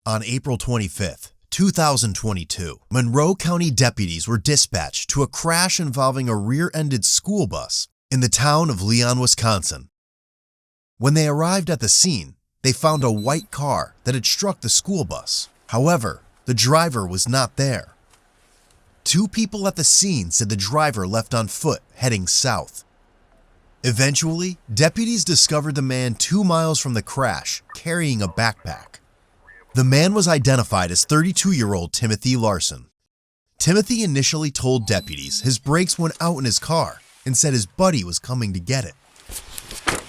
On April 25th, 2022, Monroe County deputies were dispatched to a crash involving a rear-ended school bus in the town of Leon, Wisconsin. When they arrived at the scene, they found a white car that had struck the school bus. However, the driver was not there. Two people at the scene said the driver left on foot heading south. Eventually, deputies discovered the man 2 miles from the crash carrying a backpack. The man was identified as 32-year-old Timothy Larson. Timothy initially told deputies his brakes went out in his car and said his buddy was coming to get it.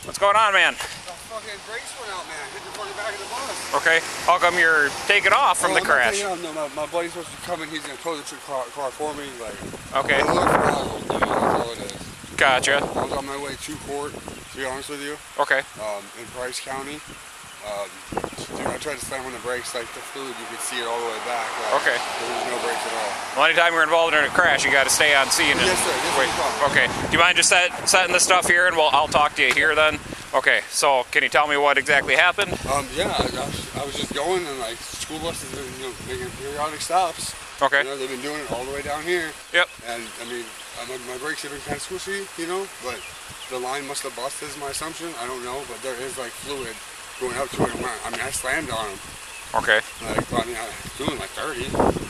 What's going on, man? The fucking brakes went out, man. Hit the fucking back of the bus. Okay. How come you're taking off from the crash? No, my buddy's supposed to come in. He's gonna tow the car for me. Okay. That's all it is. Gotcha. I was on my way to court, to be honest with you. Okay. In Price County. I tried to slam on the brakes, like the fluid, you could see it all the way back. Okay. There was no brakes at all. Well, anytime you're involved in a crash, you got to stay on scene. Yes, sir. Yes, sir. Okay. Do you mind just setting this stuff here, and I'll talk to you here then? Okay. So, can you tell me what exactly happened? Yeah, I was just going, and like school buses have been making periodic stops. Okay. They've been doing it all the way down here. Yep. And I mean, my brakes have been kind of squishy, but the line must have busted, is my assumption. I don't know, but there is like fluid going up to it. I mean, I slammed on them. Okay. I was doing like 30.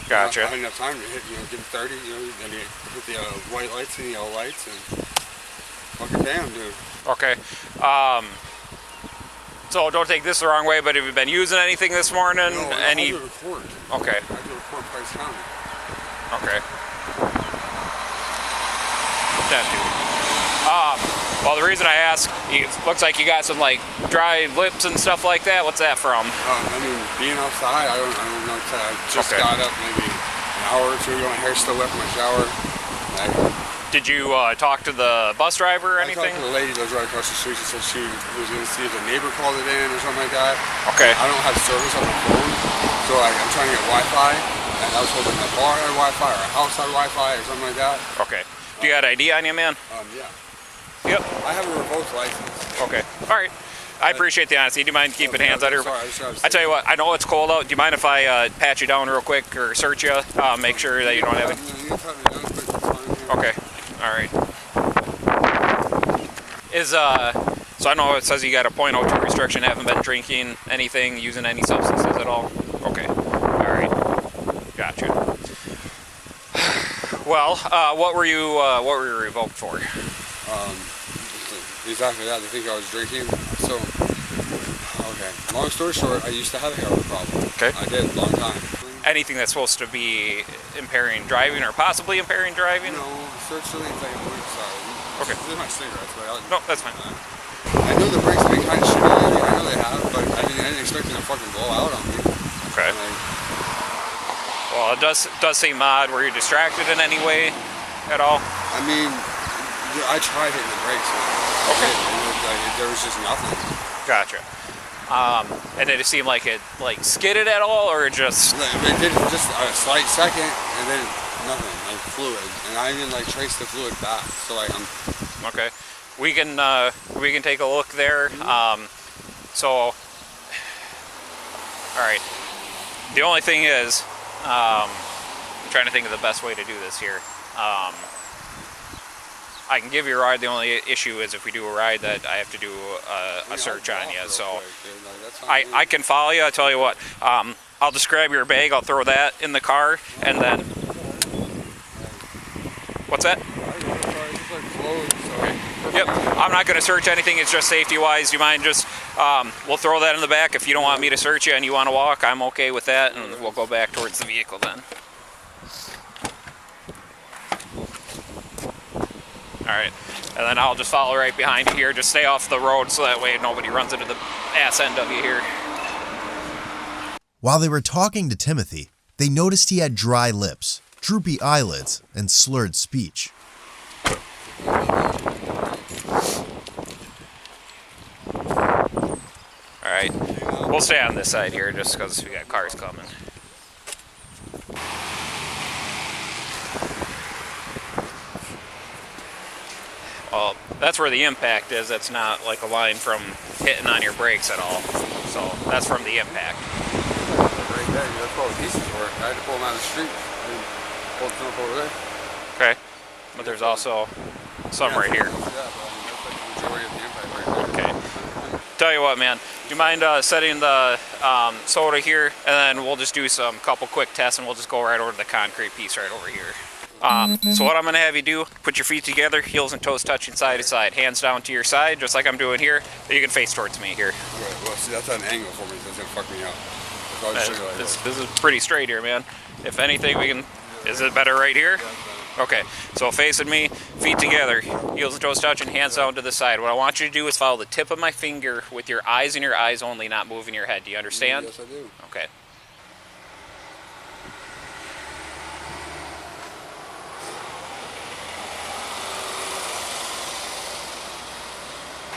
Gotcha. I didn't have time to hit, give 30, and you hit the white lights and the yellow lights, and fucking damn, dude. Okay. So don't take this the wrong way, but have you been using anything this morning? No, I had to record. Okay. I had to record Price County. Okay. That dude. Well, the reason I ask, it looks like you got some like dry lips and stuff like that. What's that from? I mean, being outside, I don't know. I just got up maybe an hour or two ago. My hair's still wet from my shower. Did you talk to the bus driver or anything? I talked to the lady that was right across the street. She said she was going to see if a neighbor called it in or something like that. Okay. I don't have service on my phone, so I'm trying to get Wi-Fi. And I was hoping my bar had Wi-Fi or a house had Wi-Fi or something like that. Okay. Do you got ID on you, man? Yeah. Yep. I have a revoked license. Okay. All right. I appreciate the honesty. Do you mind keeping hands out here? Sorry, I tell you what, I know it's cold out. Do you mind if I pat you down real quick or search you? Make sure that you don't have it. Okay. All right. So I know it says you got a .02 restriction. Haven't been drinking anything, using any substances at all. Okay. All right. Gotcha. Well, what were you revoked for? Exactly that. They think I was drinking. So, okay. Long story short, I used to have a heroin problem. Okay. I did, a long time. Anything that's supposed to be impairing driving or possibly impairing driving? No, search the things I can sorry. Okay. These are my cigarettes, but no, that's fine. I know the brakes have been kind of shitty lately. I know they have, but I didn't expect them to fucking blow out on me. Okay. Well, it does seem odd. Were you distracted in any way at all? I mean, I tried hitting the brakes. Okay. There was just nothing. Gotcha. And did it seem like it skidded at all, or just? It did just a slight second, and then nothing, like fluid, and I didn't trace the fluid back. So Okay. We can take a look there. So, all right. The only thing is, I'm trying to think of the best way to do this here. I can give you a ride. The only issue is if we do a ride that I have to do a search on you. So I can follow you. I'll tell you what. I'll just grab your bag. I'll throw that in the car, and then. What's that? Okay. Yep. I'm not going to search anything. It's just safety-wise. Do you mind just? We'll throw that in the back. If you don't want me to search you and you want to walk, I'm okay with that, and we'll go back towards the vehicle then. All right, and then I'll just follow right behind you here. Just stay off the road so that way nobody runs into the ass end of you here. While they were talking to Timothy, they noticed he had dry lips, droopy eyelids, and slurred speech. All right, we'll stay on this side here just because we got cars coming. Well, that's where the impact is. That's not like a line from hitting on your brakes at all. So that's from the impact. all the pieces were. I had to pull them out of the street and pull them up over there. Okay. But there's also some right here. Yeah, but that's like the majority of the impact right there. Okay. Tell you what, man. Do you mind setting the soda here, and then we'll just do some couple quick tests, and we'll just go right over to the concrete piece right over here. So what I'm going to have you do, put your feet together, heels and toes touching side to side, hands down to your side, just like I'm doing here. You can face towards me here. Right. Well, see, that's an angle for me, so it's going to fuck me up. So I'll just show you like This is pretty straight here, man. If anything, we can... Is it better right here? Okay, so facing me, feet together, heels and toes touching, hands down to the side. What I want you to do is follow the tip of my finger with your eyes and your eyes only, not moving your head. Do you understand? Yes, I do. Okay.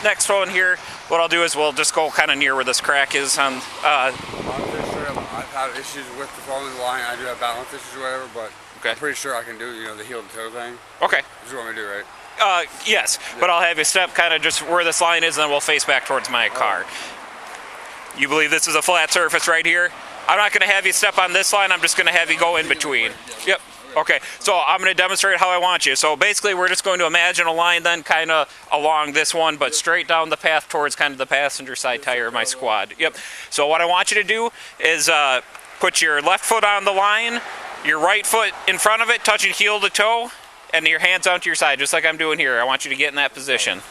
Next one here, what I'll do is we'll just go kind of near where this crack is on... I'm pretty sure I've had issues with the following line. I do have balance issues or whatever, but I'm pretty sure I can do, the heel to toe thing. Okay. That's what you want me to do, right? Yes, but I'll have you step kind of just where this line is, and then we'll face back towards my car. You believe this is a flat surface right here? I'm not going to have you step on this line. I'm just going to have you go in between. Yep. Okay, so I'm going to demonstrate how I want you. So basically, we're just going to imagine a line then kind of along this one, but straight down the path towards kind of the passenger side tire of my squad. Yep. So what I want you to do is put your left foot on the line, your right foot in front of it, touching heel to toe, and your hands out to your side, just like I'm doing here. I want you to get in that position.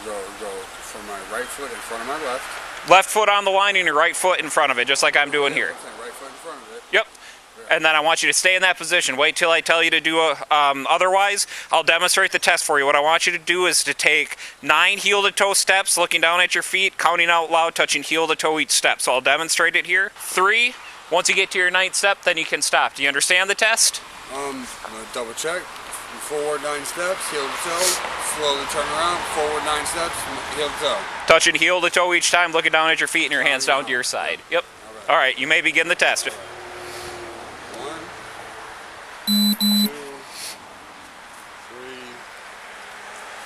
Go from my right foot in front of my left. Left foot on the line and your right foot in front of it, just like I'm doing here. Right foot in front of it. Yep. And then I want you to stay in that position. Wait till I tell you to do otherwise. I'll demonstrate the test for you. What I want you to do is to take 9 heel-to-toe steps, looking down at your feet, counting out loud, touching heel to toe each step. So I'll demonstrate it here. 3. Once you get to your 9th step, then you can stop. Do you understand the test? I'm gonna double check. Forward 9 steps, heel to toe. Slowly turn around. Forward 9 steps, heel to toe. Touching heel to toe each time, looking down at your feet and your hands down to your side. Yep. All right, you may begin the test. 1, 2, 3,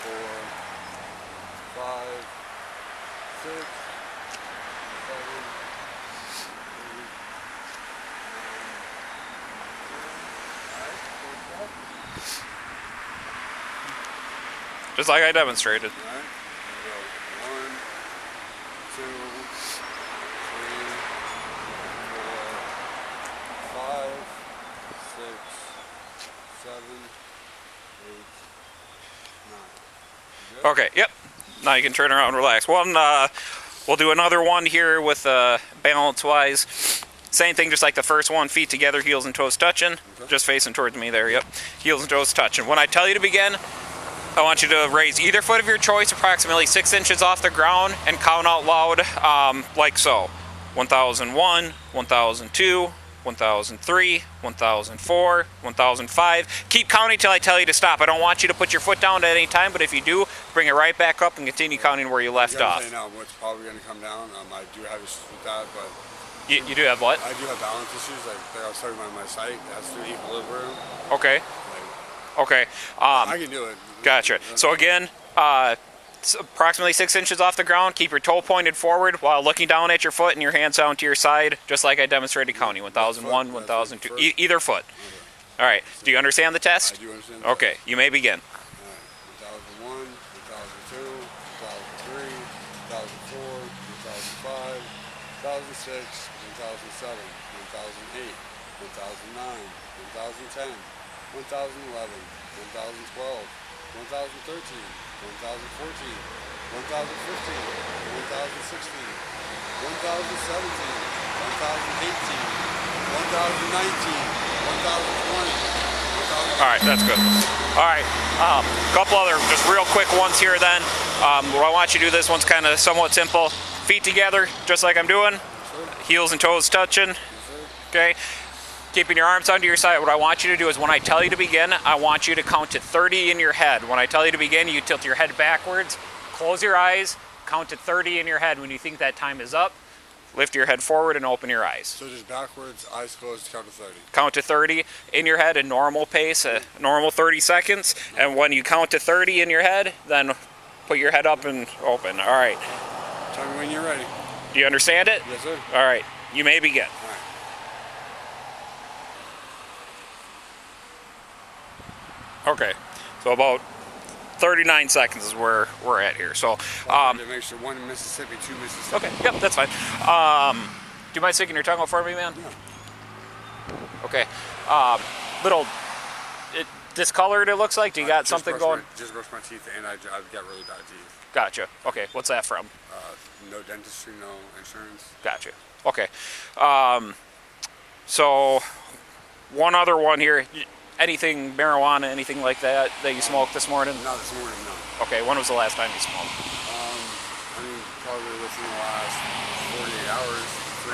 4, 5, 6, 7, 8, Just like I demonstrated. All right, here we go. 1, 2, 3, 4, 5, 6, 7, 8, 9. Okay, yep. Now you can turn around and relax. We'll do another one here with balance-wise. Same thing, just like the first one, feet together, heels and toes touching. Okay. Just facing towards me there, yep. Heels and toes touching. When I tell you to begin, I want you to raise either foot of your choice approximately 6 inches off the ground and count out loud like so. 1001, 1002, 1003, 1004, 1005. Keep counting till I tell you to stop. I don't want you to put your foot down at any time, but if you do, bring it right back up and continue counting where you left off. Now what's probably going to come down. I do have issues with that, but... You do have what? I do have balance issues. Like I was talking about my site, it has to do equilibrium. Okay. Okay. I can do it. Gotcha. So again, approximately 6 inches off the ground. Keep your toe pointed forward while looking down at your foot and your hands down to your side, just like I demonstrated counting. 1001, 1002, either foot. Okay. All right. Do you understand the test? I do understand. Okay. You may begin. 1001, 1002, 1003, 1004, 1005, 1006, 1007, 1008, 1009, 1010, 1011, 1012, 1013, 1014, 1015, 1016, 1017, 1018, 1019, 1020. All right, that's good. All right, a couple other just real quick ones here then. What I want you to do, this one's kind of somewhat simple. Feet together, just like I'm doing. Heels and toes touching. Okay. Keeping your arms under your side. What I want you to do is when I tell you to begin, I want you to count to 30 in your head. When I tell you to begin, you tilt your head backwards, close your eyes, count to 30 in your head. When you think that time is up, lift your head forward and open your eyes. So just backwards, eyes closed, count to 30. Count to 30 in your head, a normal pace, a normal 30 seconds. And when you count to 30 in your head, then put your head up and open. All right. Tell me when you're ready. Do you understand it? Yes, sir. All right. You may begin. All right. Okay. So about 39 seconds is where we're at here. So, to make sure 1 in Mississippi, 2 Mississippi. okay, yep, that's fine. Do you mind sticking your tongue out for me, man? Yeah. Okay. Little discolored, it looks like. Do you got something going? Just brushed my teeth, and I've got really bad teeth. Gotcha. Okay, what's that from? No dentistry, no insurance. Gotcha. Okay. So, one other one here. Anything marijuana, anything like that you smoked this morning? Not this morning, no. Okay, when was the last time you smoked? I mean, probably within the last 48 hours,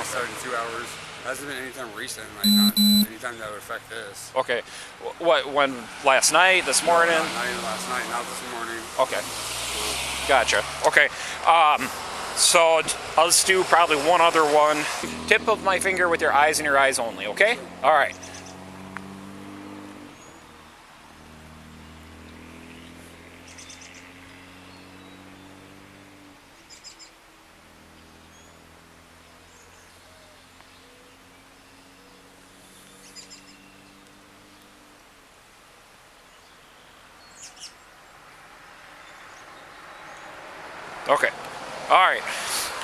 72 hours. Hasn't been anytime recent, like not anytime that would affect this. Okay. When, last night, this morning? No, not even last night, not this morning. Okay. Gotcha. Okay. So I'll just do probably one other one. Tip of my finger with your eyes and your eyes only, okay? All right. Okay. All right.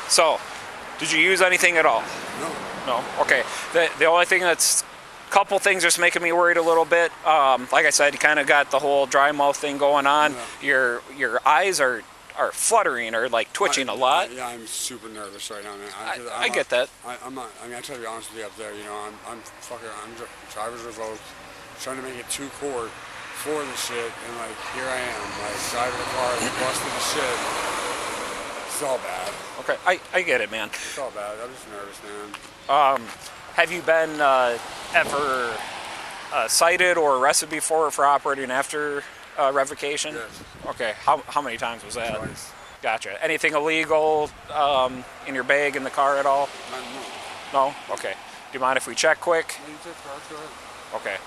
So, did you use anything at all? No. No. Okay. The only thing that's couple things just making me worried a little bit. Like I said, you kind of got the whole dry mouth thing going on. Yeah. Your eyes are fluttering or like twitching a lot. Yeah, I'm super nervous right now, man. I get that. I'm not. I mean, I try to be honest with you up there. You know, I'm driver's revoked, trying to make it to court for the shit, and like here I am, like driving a car, busting the shit. It's all bad. Okay, I get it, man. It's all bad. I'm just nervous, man. Have you been ever cited or arrested before for operating after revocation? Yes. Okay, how many times was that? Twice. Gotcha. Anything illegal in your bag in the car at all? No? Okay. Do you mind if we check quick? No, you check the car, go ahead. Okay.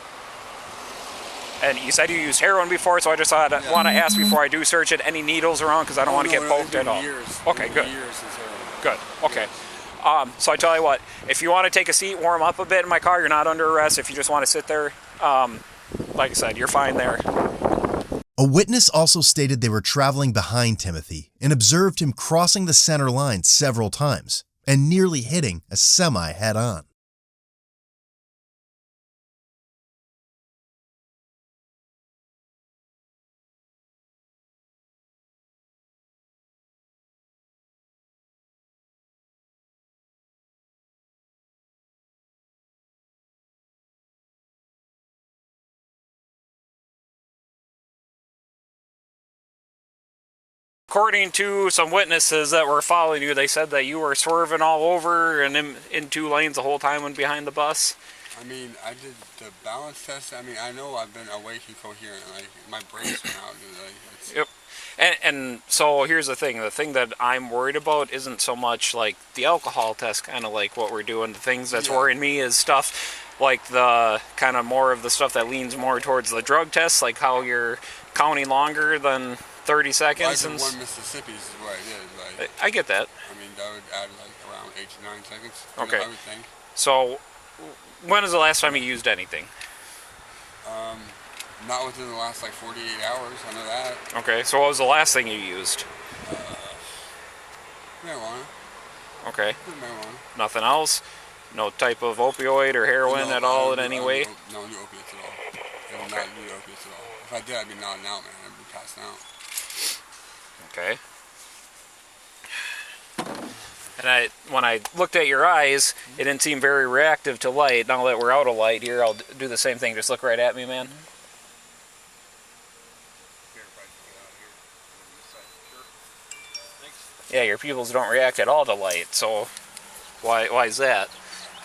And you said you used heroin before, so I just want to ask before I do search it, any needles around, because I don't want to get poked at all. Years. Okay, good. Years since heroin. Good, okay. So I tell you what, if you want to take a seat, warm up a bit in my car, you're not under arrest. If you just want to sit there, like I said, you're fine there. A witness also stated they were traveling behind Timothy and observed him crossing the center line several times and nearly hitting a semi head-on. According to some witnesses that were following you, they said that you were swerving all over and in two lanes the whole time when behind the bus. I mean, I did the balance test. I mean, I know I've been awake and coherent. Like, my brain's went out. Like, Yep. And so here's the thing that I'm worried about isn't so much like the alcohol test, kind of like what we're doing. The things that's worrying me is stuff like the kind of more of the stuff that leans more towards the drug tests, like how you're counting longer than 30 seconds. I did 1 Mississippi is what I did. Like, I get that. I mean, that would add like around 8 to 9 seconds. Okay. I would think. So when is the last time you used anything? Not within the last like 48 hours. I know that. Okay, so what was the last thing you used? Marijuana. Okay. Marijuana. Nothing else? No type of opioid or heroin at all in any way? No new opiates at all. I did not do opiates at all. If I did, I'd be nodding out, man. I'd be passing out. Okay. And when I looked at your eyes, it didn't seem very reactive to light. Now that we're out of light here, I'll do the same thing. Just look right at me, man. Yeah, your pupils don't react at all to light, so why is that?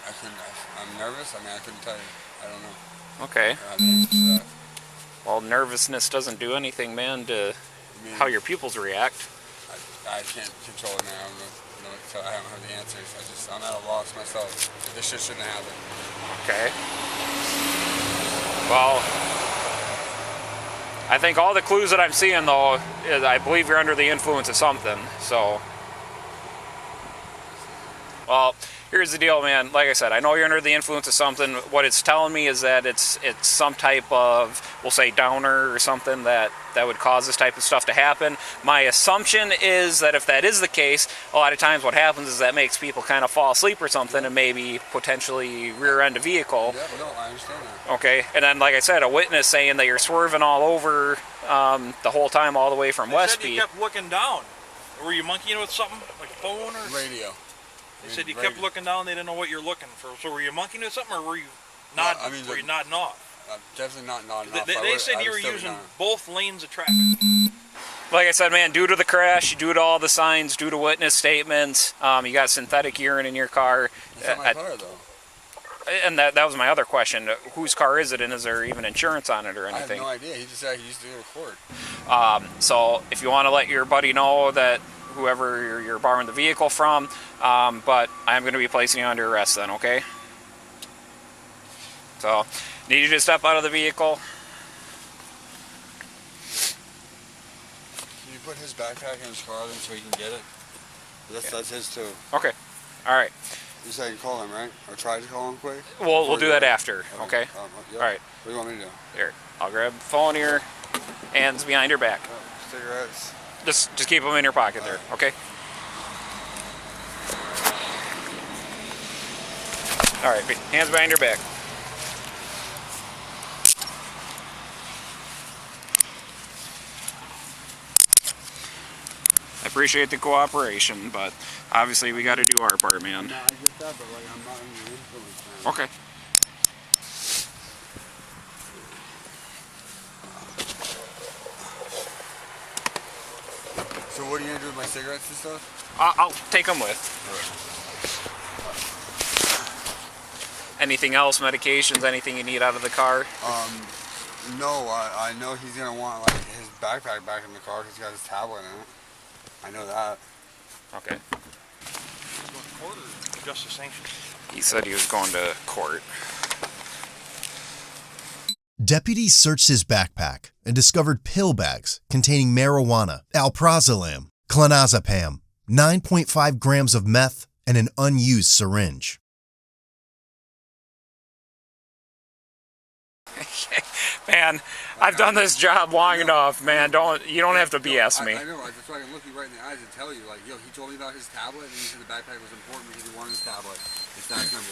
I'm nervous. I mean, I couldn't tell you. I don't know. Okay. I have the answer to that. Well, nervousness doesn't do anything, man, to how your pupils react. I can't control it now. So I don't have the answers. I'm at a loss myself. This shit shouldn't happen. Okay. Well, I think all the clues that I'm seeing, though, is I believe you're under the influence of something. So, well, Here's the deal, man. Like I said, I know you're under the influence of something. What it's telling me is that it's some type of, we'll say, downer or something that would cause this type of stuff to happen. My assumption is that if that is the case, a lot of times what happens is that makes people kind of fall asleep or something and maybe potentially rear-end a vehicle. Yeah, but no, I understand that. Okay, and then like I said, a witness saying that you're swerving all over the whole time all the way from Westby. Said you kept looking down. Were you monkeying with something, like a phone or? Radio. They said you kept looking down. They didn't know what you're looking for. So were you monkeying with something, or were you nodding? Were you nodding off? Definitely not nodding off. They said you were using both lanes of traffic. Like I said, man, due to the crash, due to all the signs, due to witness statements, you got synthetic urine in your car. It's not my car, though. And that was my other question. Whose car is it, and is there even insurance on it or anything? I have no idea. He just said he used to go to court. So if you want to let your buddy know that whoever you're borrowing the vehicle from, but I'm going to be placing you under arrest then, okay? So, need you to step out of the vehicle. Can you put his backpack in his car then so he can get it? That's his too. Okay. All right. You said you call him, right? Or try to call him quick? We'll do that after, okay? Yep. All right. What do you want me to do? Here, I'll grab the phone here, hands behind your back. Cigarettes. Just keep them in your pocket there, okay? All right, hands behind your back. I appreciate the cooperation, but obviously we got to do our part, man. No, I get that, but like I'm not under the influence, man. Okay. So what are you gonna do with my cigarettes and stuff? I'll take them with. Anything else, medications, anything you need out of the car? No, I know he's gonna want like his backpack back in the car because he's got his tablet in it. I know that. Okay. Court or justice sanctions? He said he was going to court. Deputies searched his backpack and discovered pill bags containing marijuana, alprazolam, clonazepam, 9.5 grams of meth, and an unused syringe. Man, I've done this job long enough, man. You don't have to BS me. I know. That's why I can look you right in the eyes and tell you, like, yo, he told me about his tablet, and he said the backpack was important because he wanted his tablet. His tax number.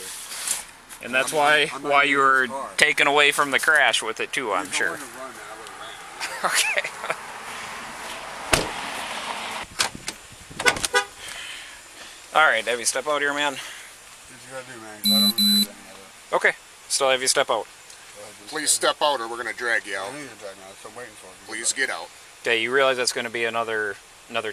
And that's why you were taken away from the crash with it too, I'm sure. Okay. All right, have you step out here, man? What you gotta do, man? 'Cause I don't really do any of it. Okay, still have you step out. Please step out or we're going to drag you I out. know you're driving out, so I'm waiting for you. Please get out. Okay, you realize that's going to be another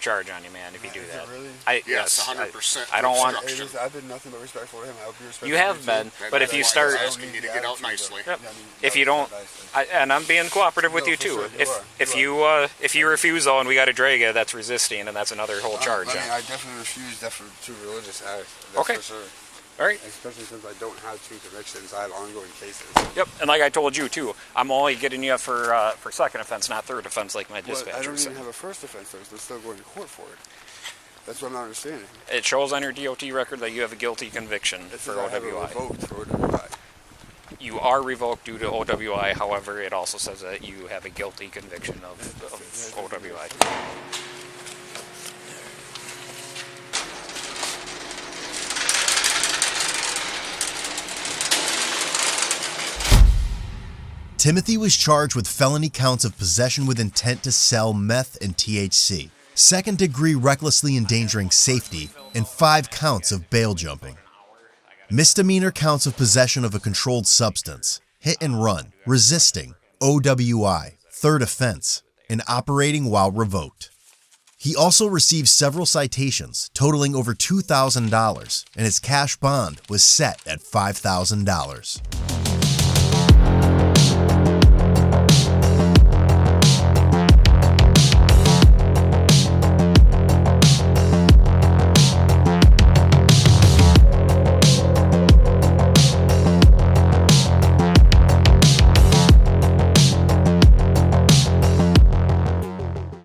charge on you, man, if you do Is it that. really? Yes, 100%. I don't want. Hey, listen, I've been nothing but respectful to him. I hope you're respectful You have been, but if you start, asking you to get out nicely. Yep. If you don't, and I'm being cooperative with you too. If you refuse though, and we got to drag you, that's resisting, and that's another whole charge. I mean, I definitely refuse that for two religious acts. That's Okay. for sure. All right. Especially since I don't have two convictions. I have ongoing cases. Yep, and like I told you too, I'm only getting you for second offense, not third offense, like my Well, dispatcher I don't said. even have a first offense, though, so I'm still going to court for it. That's what I'm not understanding. It shows on your DOT record that you have a guilty conviction for I have it OWI. revoked for OWI. You are revoked due to OWI. However, it also says that you have a guilty conviction of OWI. Timothy was charged with felony counts of possession with intent to sell meth and THC, second-degree recklessly endangering safety, and 5 counts of bail jumping. Misdemeanor counts of possession of a controlled substance, hit and run, resisting, OWI, third offense, and operating while revoked. He also received several citations totaling over $2,000, and his cash bond was set at $5,000.